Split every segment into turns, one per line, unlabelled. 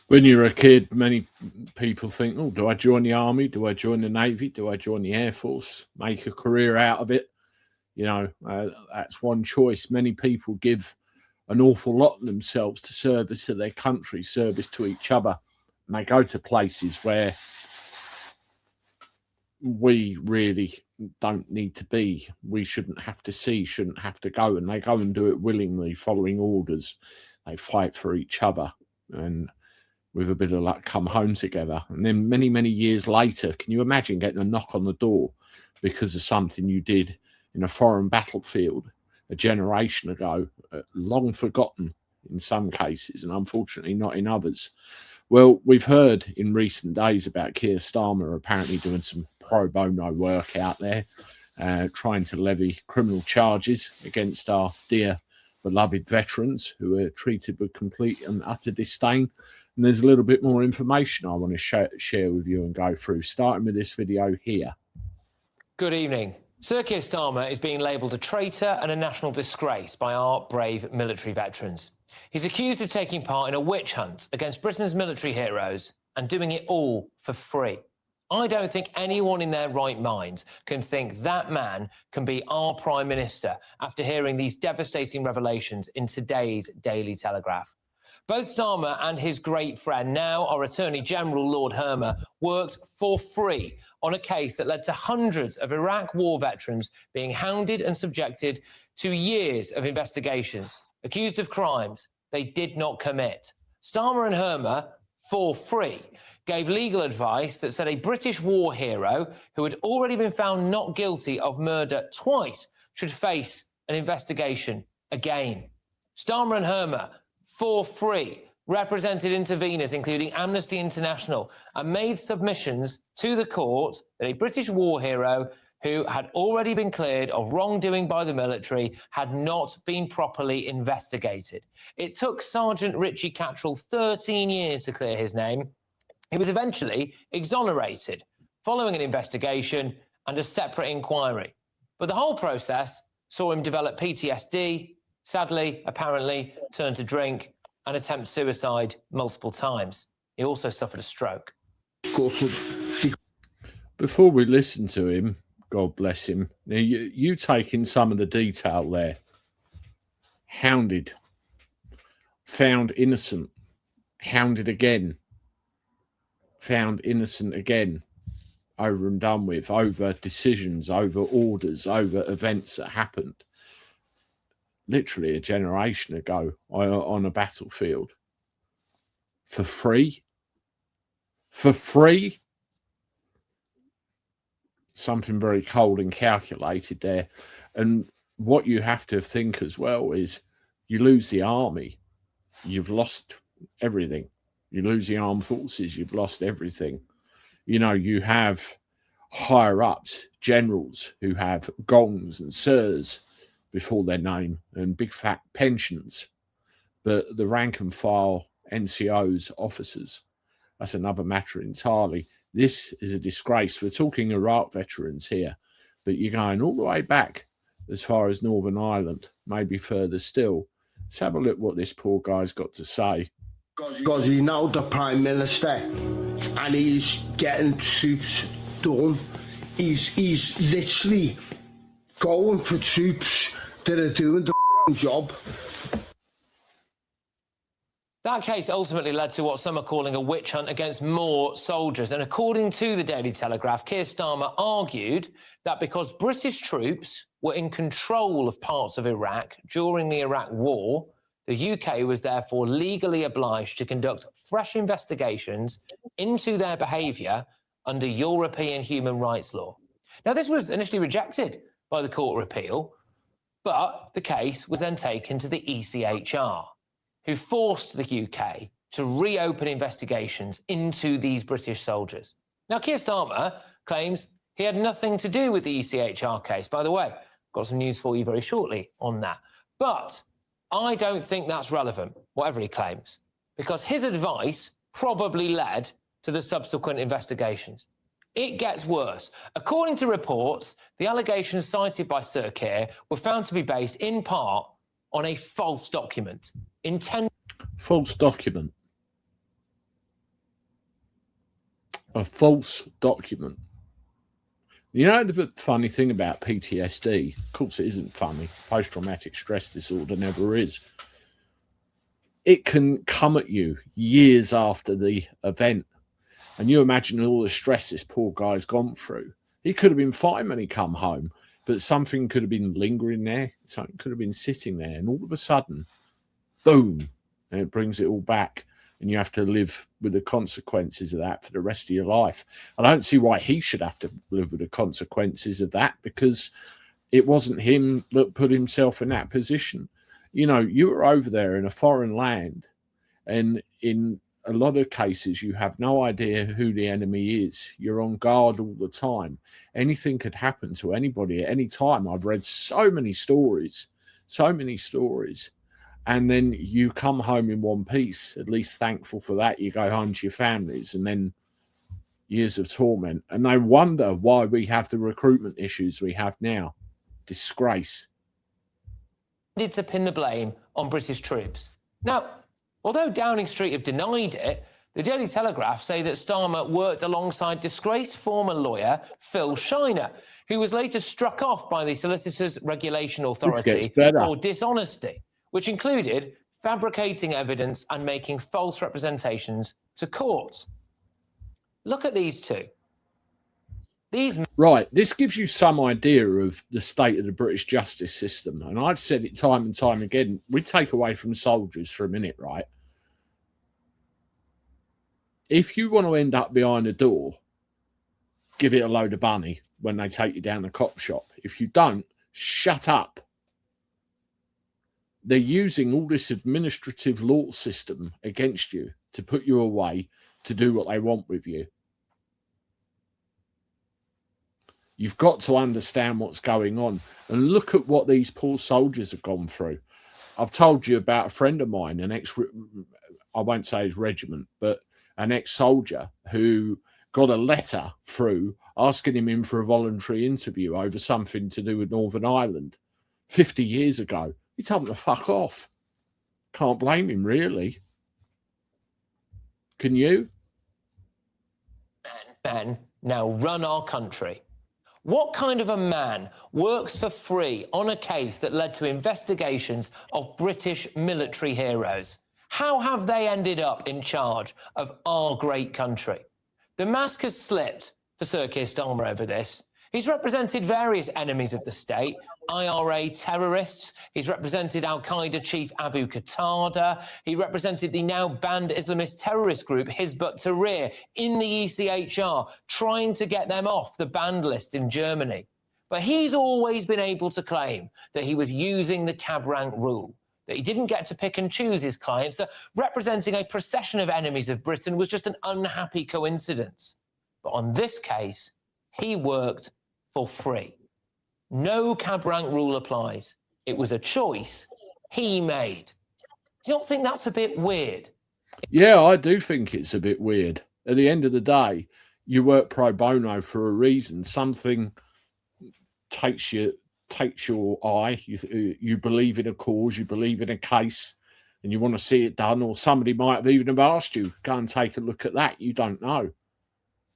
When you're a kid, many people think, oh, do I join the army? Do I join the navy? Do I join the air force? Make a career out of it? That's one choice. Many people give an awful lot of themselves to service to their country, service to each other. And they go to places where we really don't need to be. We shouldn't have to see, shouldn't have to go. And they go and do it willingly, following orders. They fight for each other. And with a bit of luck, come home together. And then many, many years later, can you imagine getting a knock on the door because of something you did in a foreign battlefield a generation ago, long forgotten in some cases, and unfortunately not in others? Well, we've heard in recent days about Keir Starmer apparently doing some pro bono work out there, trying to levy criminal charges against our dear beloved veterans who are treated with complete and utter disdain. And there's a little bit more information I want to share with you and go through, starting with this video here.
Good evening. Sir Keir Starmer is being labelled a traitor and a national disgrace by our brave military veterans. He's accused of taking part in a witch hunt against Britain's military heroes and doing it all for free. I don't think anyone in their right mind can think that man can be our Prime Minister after hearing these devastating revelations in today's Daily Telegraph. Both Starmer and his great friend, now our Attorney General Lord Hermer, worked for free on a case that led to hundreds of Iraq war veterans being hounded and subjected to years of investigations, accused of crimes they did not commit. Starmer and Hermer, for free, gave legal advice that said a British war hero who had already been found not guilty of murder twice should face an investigation again. Starmer and Hermer, for free, represented interveners, including Amnesty International, and made submissions to the court that a British war hero who had already been cleared of wrongdoing by the military had not been properly investigated. It took Sergeant Richie Cattrall 13 years to clear his name. He was eventually exonerated following an investigation and a separate inquiry. But the whole process saw him develop PTSD, sadly, apparently, turned to drink and attempt suicide multiple times. He also suffered a stroke.
Before we listen to him, God bless him, now you take in some of the detail there. Hounded, found innocent, hounded again, found innocent again, over and done with, over decisions, over orders, over events that happened literally a generation ago on a battlefield. For free? For free? Something very cold and calculated there. And what you have to think as well is you lose the army, you've lost everything. You lose the armed forces, you've lost everything. You know, you have higher ups, generals who have gongs and sirs before their name and big fat pensions. But the rank and file NCOs, officers, that's another matter entirely. This is a disgrace. We're talking Iraq veterans here, but you're going all the way back as far as Northern Ireland, maybe further still. Let's have a look what this poor guy's got to say.
Because he's now the Prime Minister and he's getting troops done. He's literally going for troops that are doing the job.
That case ultimately led to what some are calling a witch hunt against more soldiers. And according to the Daily Telegraph, Keir Starmer argued that because British troops were in control of parts of Iraq during the Iraq War, the UK was therefore legally obliged to conduct fresh investigations into their behaviour under European human rights law. Now, this was initially rejected by the Court of Appeal, but the case was then taken to the ECHR, who forced the UK to reopen investigations into these British soldiers. Now, Keir Starmer claims he had nothing to do with the ECHR case. By the way, I've got some news for you very shortly on that. But I don't think that's relevant, whatever he claims, because his advice probably led to the subsequent investigations. It gets worse. According to reports, the allegations cited by Sir Keir were found to be based in part on a false document.
False document. a false document. You know the funny thing about PTSD, of course it isn't funny, post-traumatic stress disorder never is. It can come at you years after the event. And you imagine all the stress this poor guy's gone through. He could have been fine when he come home, but something could have been lingering there. Something could have been sitting there. And all of a sudden, boom, and it brings it all back. And you have to live with the consequences of that for the rest of your life. I don't see why he should have to live with the consequences of that, because it wasn't him that put himself in that position. You know, you were over there in a foreign land, and in a lot of cases, you have no idea who the enemy is. You're on guard all the time. Anything could happen to anybody at any time. I've read so many stories. And then you come home in one piece, at least thankful for that. You go home to your families, and then years of torment. And they wonder why we have the recruitment issues we have now. Disgrace.
To pin the blame on British troops. Now, although Downing Street have denied it, the Daily Telegraph say that Starmer worked alongside disgraced former lawyer Phil Shiner, who was later struck off by the Solicitors Regulation Authority for dishonesty, which included fabricating evidence and making false representations to courts. Look at these two.
Right, this gives you some idea of the state of the British justice system. And I've said it time and time again. We take away from soldiers for a minute, right? If you want to end up behind a door, give it a load of money when they take you down the cop shop. If you don't, shut up. They're using all this administrative law system against you to put you away, to do what they want with you. You've got to understand what's going on. And look at what these poor soldiers have gone through. I've told you about a friend of mine, I won't say his regiment, but an ex-soldier who got a letter through asking him in for a voluntary interview over something to do with Northern Ireland 50 years ago. He told him to fuck off. Can't blame him, really. Can you?
Men now run our country. What kind of a man works for free on a case that led to investigations of British military heroes? How have they ended up in charge of our great country? The mask has slipped for Sir Keir Starmer over this. He's represented various enemies of the state, IRA terrorists. He's represented Al-Qaeda chief Abu Qatada. He represented the now banned Islamist terrorist group Hizb ut-Tahrir in the ECHR, trying to get them off the banned list in Germany. But he's always been able to claim that he was using the cab rank rule, that he didn't get to pick and choose his clients, that representing a procession of enemies of Britain was just an unhappy coincidence. But on this case, he worked for free. No cab rank rule applies. It was a choice he made. Do you not think that's a bit weird?
Yeah, I do think it's a bit weird. At the end of the day, you work pro bono for a reason. Something takes your eye. You believe in a cause, you believe in a case, and you want to see it done. Or somebody might have even have asked you, go and take a look at that. You don't know.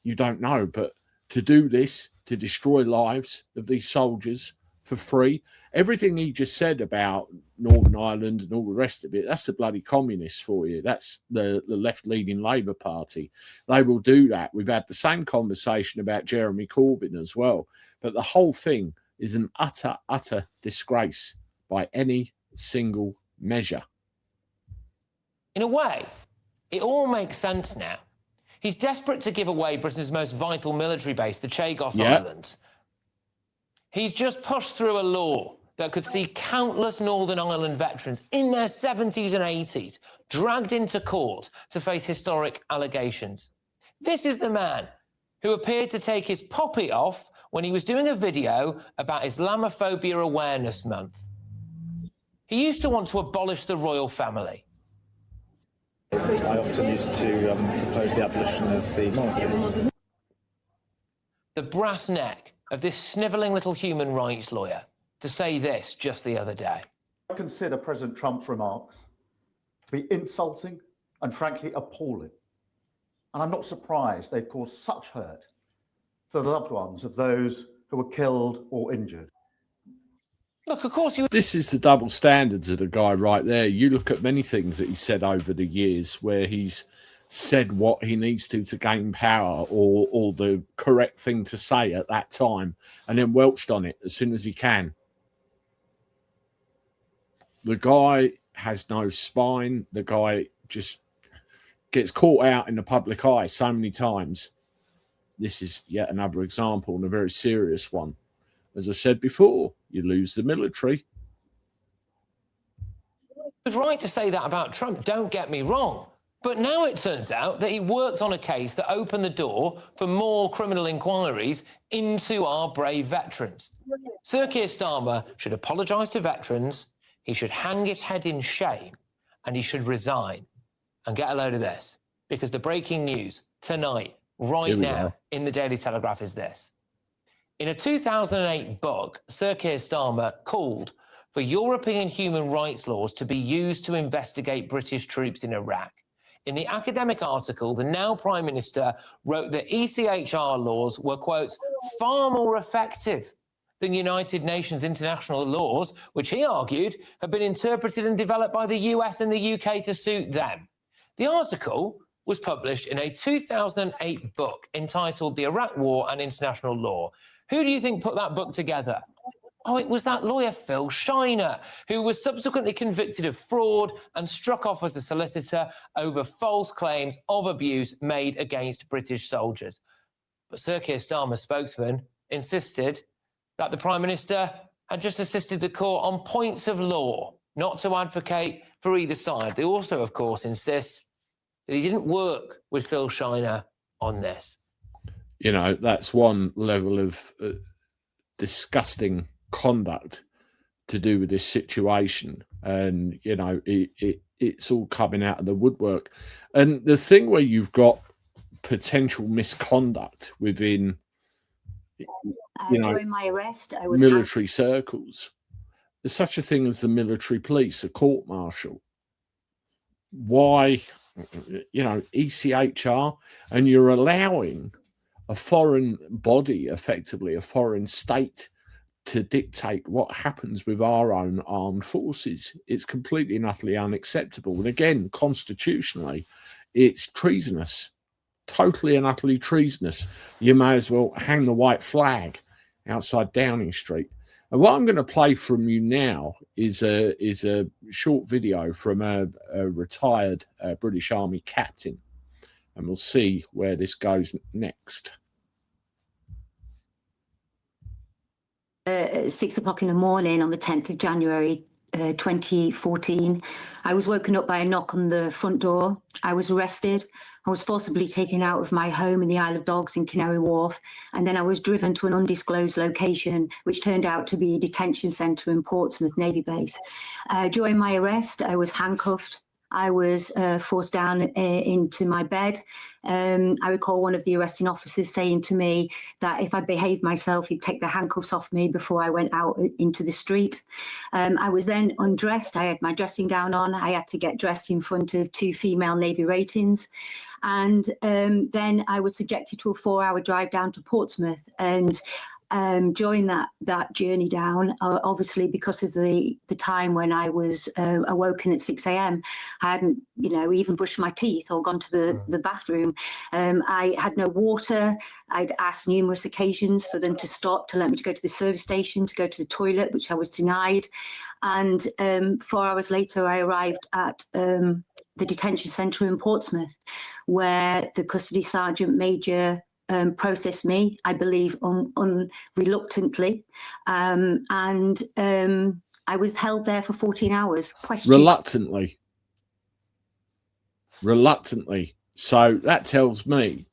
You don't know. But to do this, to destroy lives of these soldiers for free, everything he just said about Northern Ireland and all the rest of it, that's the bloody communists for you. That's the left-leaning Labour Party. They will do that. We've had the same conversation about Jeremy Corbyn as well. But the whole thing is an utter disgrace by any single measure.
In a way, it all makes sense now. He's desperate to give away Britain's most vital military base, the Chagos Islands. He's just pushed through a law that could see countless Northern Ireland veterans in their 70s and 80s dragged into court to face historic allegations. This is the man who appeared to take his poppy off when he was doing a video about Islamophobia Awareness Month. He used to want to abolish the royal family.
I often used to propose the abolition of the monarchy.
The brass neck of this snivelling little human rights lawyer to say this just the other day.
I consider President Trump's remarks to be insulting and frankly appalling. And I'm not surprised they've caused such hurt to the loved ones of those who were killed or injured.
Look, of course you...
This is the double standards of the guy right there. You look at many things that he said over the years where he's said what he needs to gain power or the correct thing to say at that time and then welched on it as soon as he can. The guy has no spine. The guy just gets caught out in the public eye so many times. This is yet another example and a very serious one. As I said before, you lose the military.
It was right to say that about Trump, don't get me wrong. But now it turns out that he worked on a case that opened the door for more criminal inquiries into our brave veterans. Sir Keir Starmer should apologise to veterans, he should hang his head in shame, and he should resign. And get a load of this, because the breaking news tonight, right now, in the Daily Telegraph is this. In a 2008 book, Sir Keir Starmer called for European human rights laws to be used to investigate British troops in Iraq. In the academic article, the now Prime Minister wrote that ECHR laws were, quote, far more effective than United Nations international laws, which he argued had been interpreted and developed by the US and the UK to suit them. The article was published in a 2008 book entitled The Iraq War and International Law. Who do you think put that book together? Oh, it was that lawyer, Phil Shiner, who was subsequently convicted of fraud and struck off as a solicitor over false claims of abuse made against British soldiers. But Sir Keir Starmer's spokesman insisted that the Prime Minister had just assisted the court on points of law, not to advocate for either side. They also, of course, insist that he didn't work with Phil Shiner on this.
You know, that's one level of disgusting conduct to do with this situation. And, you know, it's all coming out of the woodwork. And the thing where you've got potential misconduct within, you know,
during my arrest, I was
military circles. There's such a thing as the military police, a court-martial. Why, you know, ECHR, and you're allowing a foreign body, effectively a foreign state, to dictate what happens with our own armed forces. It's completely and utterly unacceptable. And again, constitutionally, it's treasonous, totally and utterly treasonous. You may as well hang the white flag outside Downing Street. And what I'm going to play from you now is a short video from a retired British Army captain, and we'll see where this goes next.
At 6 o'clock in the morning on the 10th of January 2014, I was woken up by a knock on the front door. I was arrested. I was forcibly taken out of my home in the Isle of Dogs in Canary Wharf, and then I was driven to an undisclosed location, which turned out to be a detention centre in Portsmouth Navy Base. During my arrest, I was handcuffed. I was forced down into my bed. I recall one of the arresting officers saying to me that if I behaved myself, he'd take the handcuffs off me before I went out into the street. I was then undressed. I had my dressing gown on. I had to get dressed in front of 2 female Navy ratings. And then I was subjected to a 4-hour drive down to Portsmouth. And during that journey down, obviously because of the time when I was awoken at 6 a.m, I hadn't, you know, even brushed my teeth or gone to the bathroom. I had no water. I'd asked numerous occasions for them to stop, to let me to go to the service station, to go to the toilet, which I was denied. And 4 hours later, I arrived at the detention centre in Portsmouth, where the custody sergeant major processed me, I believe, reluctantly, and I was held there for 14 hours. Reluctantly.
So that tells me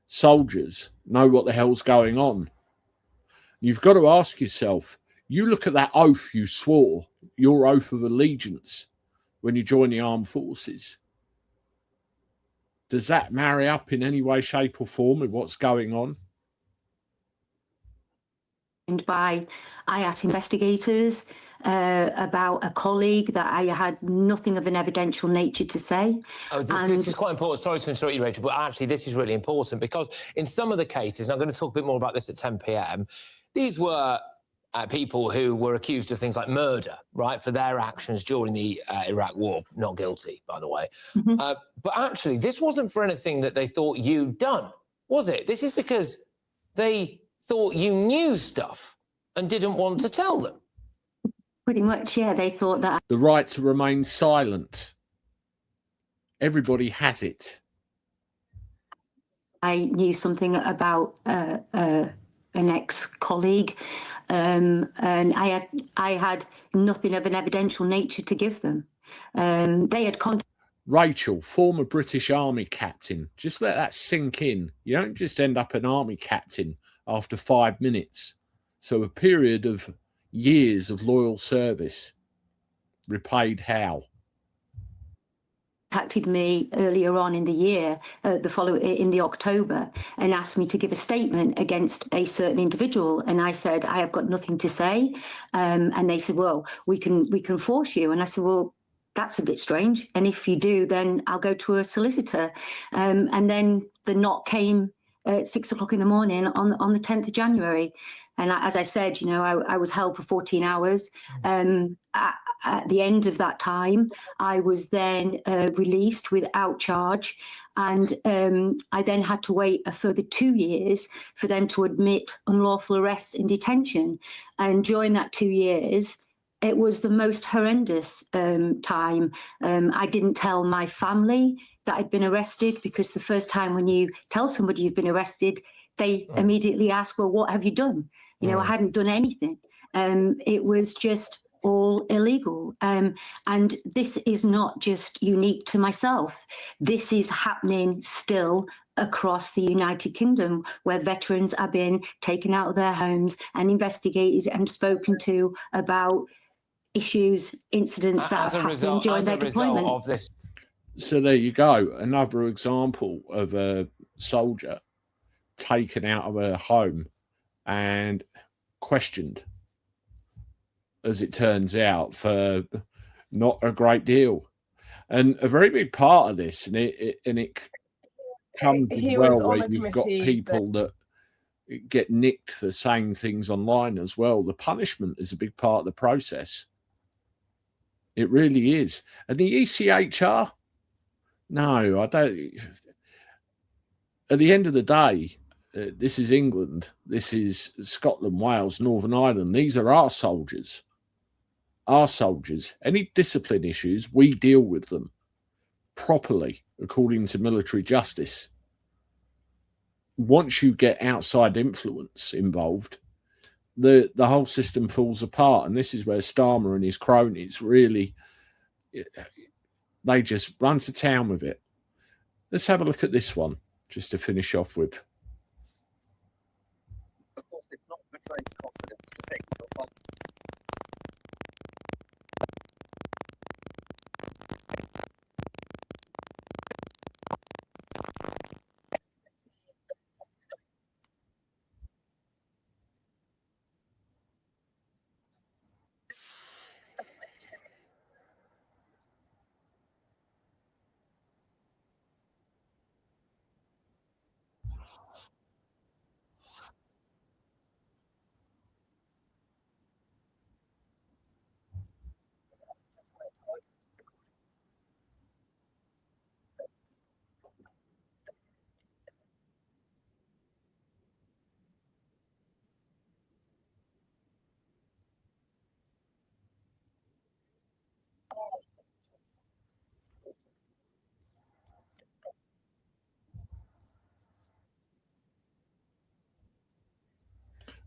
soldiers know what the hell's going on. You've got to ask yourself, you look at that oath you swore, your oath of allegiance, when you join the armed forces. Does that marry up in any way, shape or form with what's going on?
By IAT investigators, about a colleague that I had nothing of an evidential nature to say.
Oh, this is quite important. Sorry to interrupt you, Rachel, but actually this is really important because in some of the cases, and I'm going to talk a bit more about this at 10 p.m, these were people who were accused of things like murder, right, for their actions during the Iraq war. Not guilty, by the way. But actually, this wasn't for anything that they thought you'd done, was it? This is because they thought you knew stuff and didn't want to tell them.
Pretty much, yeah. They thought that
The right to remain silent. Everybody has it.
I knew something about an ex-colleague, and I had nothing of an evidential nature to give them. They had contacted
Rachel, former British Army captain. Just let that sink in. You don't just end up an army captain after 5 minutes. So a period of years of loyal service. Repaid how?
contacted me earlier on in the year, in the October, and asked me to give a statement against a certain individual. And I said, I have got nothing to say. And they said, well, we can force you. And I said, well, that's a bit strange. And if you do, then I'll go to a solicitor. And then the knock came at 6 o'clock in the morning on the 10th of January. And as I said, I was held for 14 hours. At the end of that time, I was then released without charge. And I then had to wait a further 2 years for them to admit unlawful arrest and detention. And during that 2 years, it was the most horrendous time. I didn't tell my family that I'd been arrested, because the first time when you tell somebody you've been arrested, they immediately ask, well, what have you done? I hadn't done anything. It was just all illegal. And this is not just unique to myself. This is happening still across the United Kingdom, where veterans are being taken out of their homes and investigated and spoken to about issues, incidents that have happened during their deployment.
Of this.
So there you go. Another example of a soldier taken out of her home and questioned, as it turns out, for not a great deal. And a very big part of this, and it comes as well where you've got people that get nicked for saying things online as well. The punishment is a big part of the process. It really is. And the ECHR, no, I don't. At the end of the day, this is England, this is Scotland, Wales, Northern Ireland. These are our soldiers. Our soldiers. Any discipline issues, we deal with them properly according to military justice. Once you get outside influence involved, the whole system falls apart. And this is where Starmer and his cronies really, they just run to town with it. Let's have a look at this one, just to finish off with.
Of course, it's not betraying confidence to say your fight.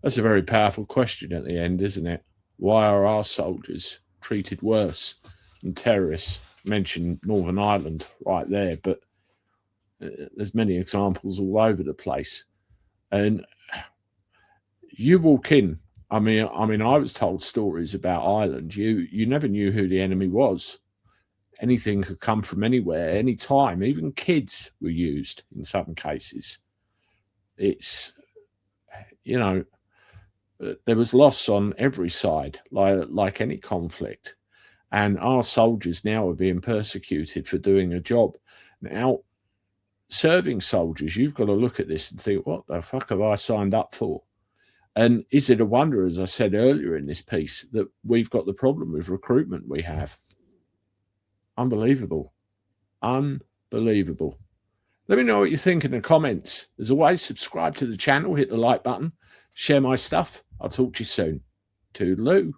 That's a very powerful question at the end, isn't it? Why are our soldiers treated worse than terrorists? Mentioned Northern Ireland right there, but there's many examples all over the place. And you walk in, I mean, I was told stories about Ireland. You never knew who the enemy was. Anything could come from anywhere, any time. Even kids were used in some cases. It's, There was loss on every side, like any conflict. And our soldiers now are being persecuted for doing a job. Now, serving soldiers, you've got to look at this and think, what the fuck have I signed up for? And is it a wonder, as I said earlier in this piece, that we've got the problem with recruitment we have? Unbelievable. Unbelievable. Let me know what you think in the comments. As always, subscribe to the channel, hit the like button, share my stuff. I'll talk to you soon. Toodaloo.